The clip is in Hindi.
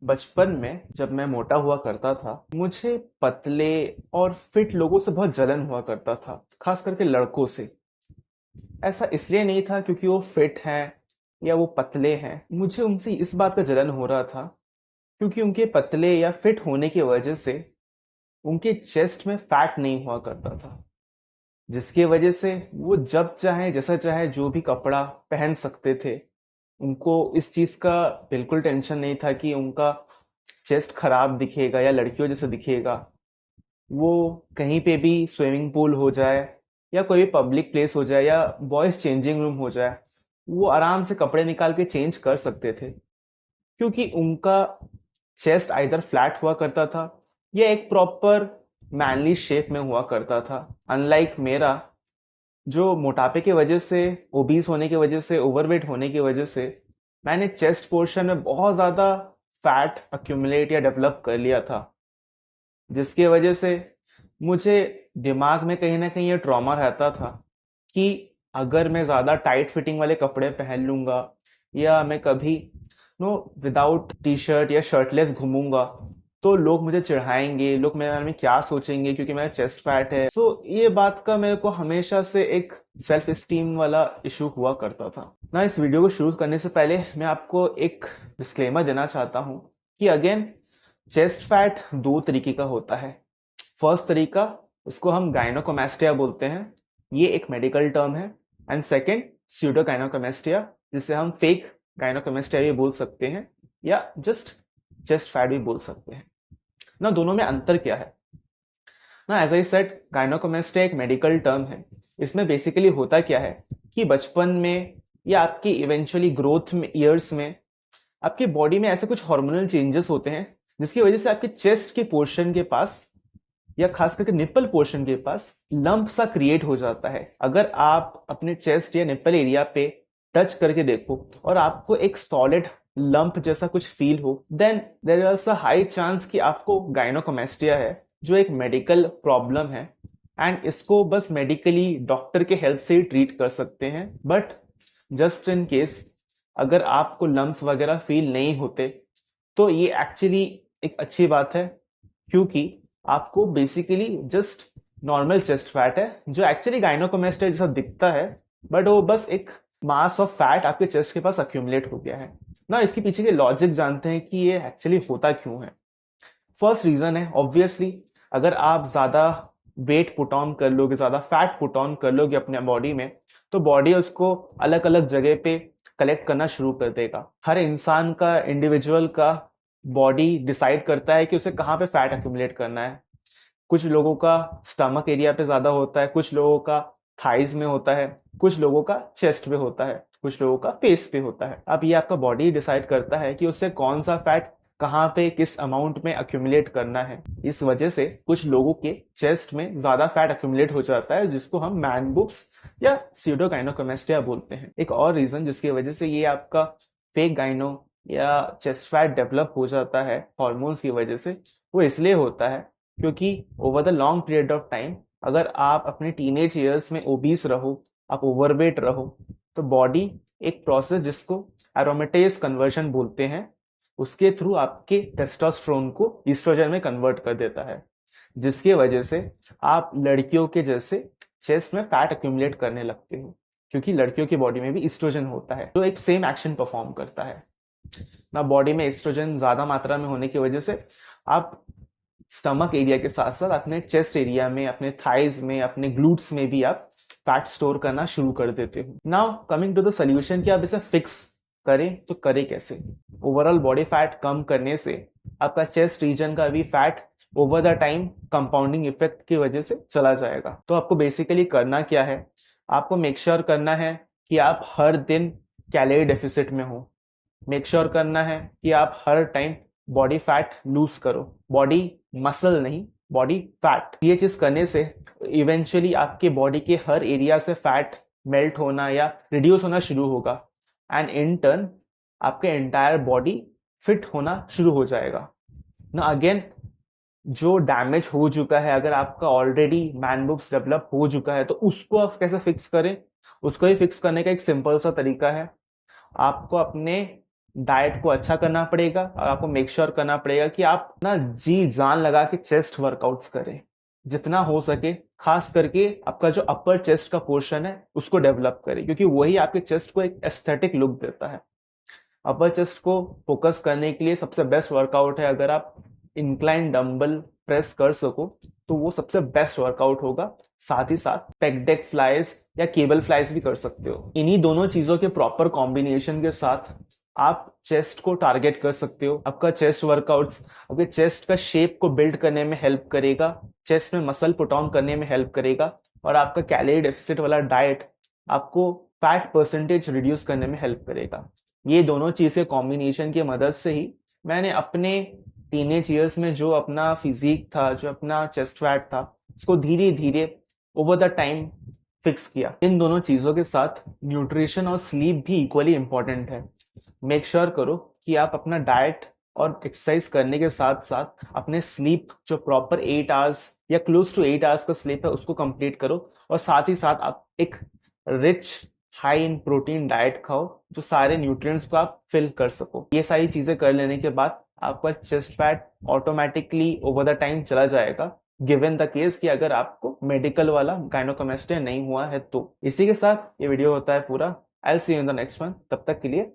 बचपन में जब मैं मोटा हुआ करता था, मुझे पतले और फिट लोगों से बहुत जलन हुआ करता था, खास करके लड़कों से। ऐसा इसलिए नहीं था क्योंकि वो फिट हैं या वो पतले हैं, मुझे उनसे इस बात का जलन हो रहा था क्योंकि उनके पतले या फिट होने की वजह से उनके चेस्ट में फैट नहीं हुआ करता था, जिसकी वजह से वो जब चाहे जैसा चाहे जो भी कपड़ा पहन सकते थे। उनको इस चीज़ का बिल्कुल टेंशन नहीं था कि उनका चेस्ट खराब दिखेगा या लड़कियों जैसे दिखेगा। वो कहीं पे भी स्विमिंग पूल हो जाए या कोई भी पब्लिक प्लेस हो जाए या बॉयज चेंजिंग रूम हो जाए, वो आराम से कपड़े निकाल के चेंज कर सकते थे क्योंकि उनका चेस्ट आइदर फ्लैट हुआ करता था या एक प्रॉपर मैनली शेप में हुआ करता था। अनलाइक मेरा, जो मोटापे की वजह से, ओबीस होने की वजह से, ओवरवेट होने की वजह से मैंने चेस्ट पोर्शन में बहुत ज़्यादा फैट अक्यूमुलेट या डेवलप कर लिया था, जिसकी वजह से मुझे दिमाग में कहीं ना कहीं ये ट्रॉमा रहता था कि अगर मैं ज़्यादा टाइट फिटिंग वाले कपड़े पहन लूँगा या मैं कभी नो विदाउट टी शर्ट या शर्टलेस घूमूंगा तो लोग मुझे चिढ़ाएंगे, लोग मेरे बारे में क्या सोचेंगे क्योंकि मेरा चेस्ट फैट है। सो ये बात का मेरे को हमेशा से एक सेल्फ स्टीम वाला इशू हुआ करता था ना। इस वीडियो को शुरू करने से पहले मैं आपको एक डिस्क्लेमर देना चाहता हूँ कि अगेन, चेस्ट फैट दो तरीके का होता है। फर्स्ट तरीका, उसको हम गायनोकोमेस्टिया बोलते हैं, ये एक मेडिकल टर्म है। एंड सेकंड, स्यूडो गायनोकोमेस्टिया, जिसे हम फेक गायनोकोमेस्टिया भी बोल सकते हैं या जस्ट चेस्ट फैट भी बोल सकते हैं ना। दोनों में अंतर क्या है ना? एज आई सेड, गायनोकोमेस्टिया एक मेडिकल टर्म है। इसमें बेसिकली होता क्या है कि बचपन में या आपकी इवेंचुअली ग्रोथ में ईयर्स में आपकी बॉडी में ऐसे कुछ हार्मोनल चेंजेस होते हैं जिसकी वजह से आपके चेस्ट के पोर्शन के पास या खास करके निप्पल पोर्शन के पास लंप सा क्रिएट हो जाता है। अगर आप अपने चेस्ट या निप्पल एरिया पे टच करके देखो और आपको एक सॉलिड लंप जैसा कुछ फील हो, then there is a high chance कि आपको गायनोकोमेस्टिया है, जो एक मेडिकल प्रॉब्लम है। एंड इसको बस मेडिकली डॉक्टर के हेल्प से ही ट्रीट कर सकते हैं। बट जस्ट इन केस अगर आपको लम्स वगैरह फील नहीं होते तो ये एक्चुअली एक अच्छी बात है, क्योंकि आपको basically just normal chest fat है जो एक्चुअली गायनोकोमेस्टिया जैसा दिखता है, बट वो बस एक मास ऑफ फैट आपके चेस्ट के पास अक्यूमुलेट हो गया है ना। इसके पीछे के लॉजिक जानते हैं कि ये एक्चुअली होता क्यों है। फर्स्ट रीजन है ऑब्वियसली, अगर आप ज्यादा वेट पुट ऑन कर लोगे, ज्यादा फैट पुट ऑन कर लोगे अपने बॉडी में, तो बॉडी उसको अलग अलग जगह पे कलेक्ट करना शुरू कर देगा। हर इंसान का, इंडिविजुअल का बॉडी डिसाइड करता है कि उसे कहाँ पे फैट अक्यूमुलेट करना है। कुछ लोगों का स्टमक एरिया पे ज्यादा होता है, कुछ लोगों का थाइज में होता है, कुछ लोगों का चेस्ट पे होता है, कुछ लोगों का फेस पे होता है। अब ये आपका बॉडी डिसाइड करता है कि उसे कौन सा फैट कहाँ पे किस अमाउंट में अक्यूमुलेट करना है। इस वजह से कुछ लोगों के चेस्ट में ज्यादा फैट अक्यूमुलेट हो जाता है, जिसको हम मैन बुब्स या स्यूडोगाइनोकोमेस्टिया बोलते हैं। एक और रीजन जिसकी वजह से ये आपका फेक गाइनो या चेस्ट फैट डेवलप हो जाता है हॉर्मोन्स की वजह से, वो इसलिए होता है क्योंकि over the long period of time, अगर आप अपने टीनेज ईयर्स में ओबीस रहो, आप ओवरवेट रहो, तो बॉडी एक प्रोसेस जिसको एरोमेटेज कन्वर्जन बोलते हैं, उसके थ्रू आपके टेस्टोस्टेरोन को ईस्ट्रोजन में कन्वर्ट कर देता है, जिसकी वजह से आप लड़कियों के जैसे चेस्ट में फैट अक्यूमुलेट करने लगते हो, क्योंकि लड़कियों की बॉडी में भी ईस्ट्रोजन होता है जो एक सेम एक्शन परफॉर्म करता है ना। बॉडी में एस्ट्रोजन ज्यादा मात्रा में होने की वजह से आप स्टमक एरिया के साथ साथ अपने चेस्ट एरिया में, अपने थाइज में, अपने ग्लूट्स में भी आप फैट स्टोर करना शुरू कर देते हो। Now coming to the solution कि आप इसे फिक्स करें तो करें कैसे। ओवरऑल बॉडी फैट कम करने से आपका चेस्ट रीजन का भी fat over the time compounding effect की वजह से चला जाएगा। तो आपको बेसिकली करना क्या है, आपको मेक श्योर करना है कि आप हर दिन कैलोरी डेफिसिट में हो। मेक श्योर करना है कि आप हर टाइम बॉडी फैट लूज करो, बॉडी मसल नहीं, बॉडी फैट। ये चीज करने से इवेंचुअली आपके बॉडी के हर एरिया से फैट मेल्ट होना या रिड्यूस होना शुरू होगा, एंड इन टर्न आपके एंटायर बॉडी फिट होना शुरू हो जाएगा ना। अगेन, जो डैमेज हो चुका है, अगर आपका ऑलरेडी मैन बुब्स डेवलप हो चुका है, तो उसको आप कैसे फिक्स करें। उसको ही फिक्स करने का एक सिंपल सा तरीका है, आपको अपने डाइट को अच्छा करना पड़ेगा और आपको मेक श्योर करना पड़ेगा कि आप ना जी जान लगा के चेस्ट वर्कआउट्स करें जितना हो सके। खास करके आपका जो अपर चेस्ट का पोर्शन है उसको डेवलप करें, क्योंकि वही आपके चेस्ट को एक एस्थेटिक लुक देता है। अपर चेस्ट को फोकस करने के लिए सबसे बेस्ट वर्कआउट है, अगर आप इंक्लाइन डंबल प्रेस कर सको तो वो सबसे बेस्ट वर्कआउट होगा। साथ ही साथ पेग डेक फ्लाइज या केबल फ्लाइज भी कर सकते हो। इन्हीं दोनों चीजों के प्रॉपर कॉम्बिनेशन के साथ आप चेस्ट को टारगेट कर सकते हो। आपका चेस्ट वर्कआउट्स आपके चेस्ट का शेप को बिल्ड करने में हेल्प करेगा, चेस्ट में मसल पुट ऑन करने में हेल्प करेगा, और आपका कैलोरी डेफिसिट वाला डाइट आपको फैट परसेंटेज रिड्यूस करने में हेल्प करेगा। ये दोनों चीज़ें कॉम्बिनेशन की मदद से ही मैंने अपने टीनेज ईयर्स में जो अपना फिजिक था, जो अपना चेस्ट फैट था, उसको धीरे धीरे ओवर द टाइम फिक्स किया। इन दोनों चीज़ों के साथ न्यूट्रिशन और स्लीप भी इक्वली इम्पॉर्टेंट है। मेक श्योर करो कि आप अपना डाइट और एक्सरसाइज करने के साथ साथ अपने स्लीप जो प्रॉपर 8 आवर्स या क्लोज टू 8 आवर्स का स्लीप है उसको कंप्लीट करो, और साथ ही साथ आप एक rich high in protein diet खाओ जो सारे न्यूट्रिएंट्स को आप फिल कर सको। ये सारी चीजें कर लेने के बाद आपका chest fat automatically over the time चला जाएगा, गिवन द केस कि अगर आपको मेडिकल वाला गायनोकोमेस्टिया नहीं हुआ है तो। इसी के साथ ये वीडियो होता है पूरा। I will see you in the next one. तब तक के लिए